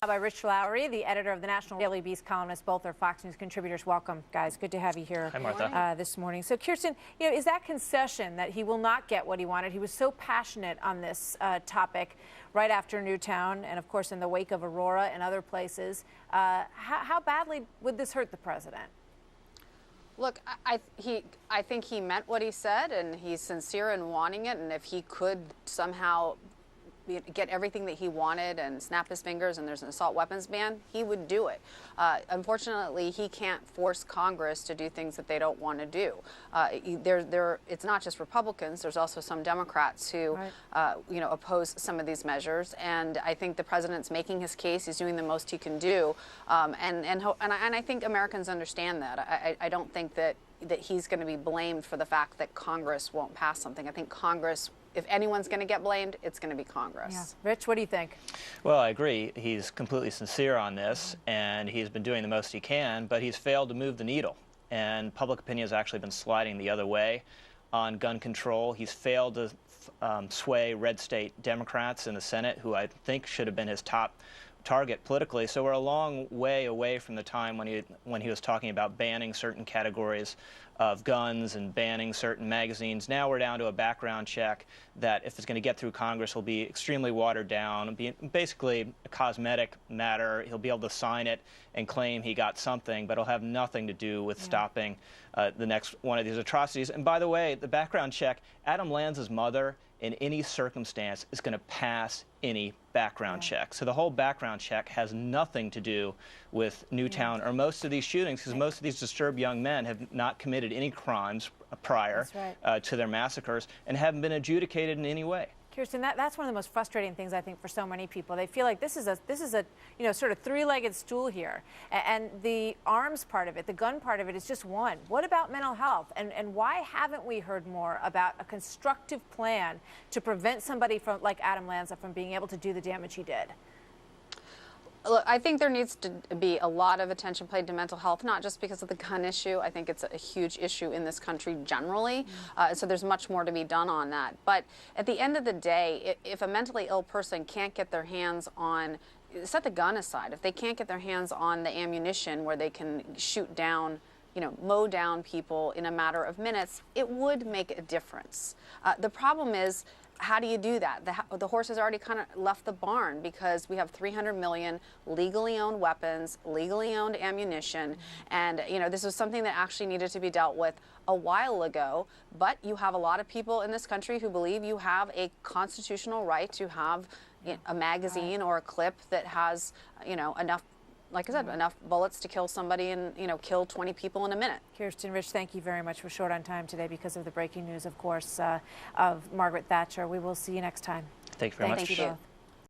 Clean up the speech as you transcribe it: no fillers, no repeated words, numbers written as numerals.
By Rich Lowry, the editor of the National Daily Beast, columnist. Both are Fox News contributors. Welcome, guys. Good to have you here. Hi, Martha. This morning. So, Kirsten, is that concession that he will not get what he wanted? He was so passionate on this topic right after Newtown and, of course, in the wake of Aurora and other places. How badly would this hurt the president? Look, I think he meant what he said, and he's sincere in wanting it. And if he could somehow get everything that he wanted and snap his fingers and there's an assault weapons ban, he would do it. Unfortunately, he can't force Congress to do things that they don't want to do. It's not just Republicans. There's also some Democrats who, oppose some of these measures. And I think the president's making his case. He's doing the most he can do. And I think Americans understand that. I don't think that he's going to be blamed for the fact that Congress won't pass something. I think Congress, if anyone's going to get blamed, it's going to be Congress. Yeah. Rich, what do you think? Well, I agree. He's completely sincere on this, and he's been doing the most he can, but he's failed to move the needle. And public opinion has actually been sliding the other way on gun control. He's failed to sway red state Democrats in the Senate, who I think should have been his top target politically. So we're a long way away from the time when he was talking about banning certain categories of guns and banning certain magazines. Now we're down to a background check that, if it's going to get through Congress, will be extremely watered down. It'll be basically a cosmetic matter. He'll be able to sign it and claim he got something, but it'll have nothing to do with stopping the next one of these atrocities. And by the way, the background check, Adam Lanza's mother, in any circumstance, is going to pass any background check. So the whole background check has nothing to do with Newtown or most of these shootings, because most of these disturbed young men have not committed any crimes prior to their massacres and haven't been adjudicated in any way. Kirsten, that's one of the most frustrating things, I think, for so many people. They feel like this is a sort of three-legged stool here, and the arms part of it, the gun part of it, is just one. What about mental health, and why haven't we heard more about a constructive plan to prevent somebody from, like Adam Lanza, from being able to do the damage he did? Look, I think there needs to be a lot of attention paid to mental health, not just because of the gun issue. I think it's a huge issue in this country generally. So there's much more to be done on that. But at the end of the day, if a mentally ill person can't get their hands on, set the gun aside, if they can't get their hands on the ammunition where they can shoot down, mow down people in a matter of minutes, it would make a difference. The problem is, how do you do that? The horse has already kind of left the barn, because we have 300 million legally owned weapons, legally owned ammunition, and this was something that actually needed to be dealt with a while ago. But you have a lot of people in this country who believe you have a constitutional right to have a magazine or a clip that has enough, like I said, enough bullets to kill somebody and, kill 20 people in a minute. Kirsten, Rich, thank you very much. We're short on time today because of the breaking news, of course, of Margaret Thatcher. We will see you next time. Thank you very much. Thank you both.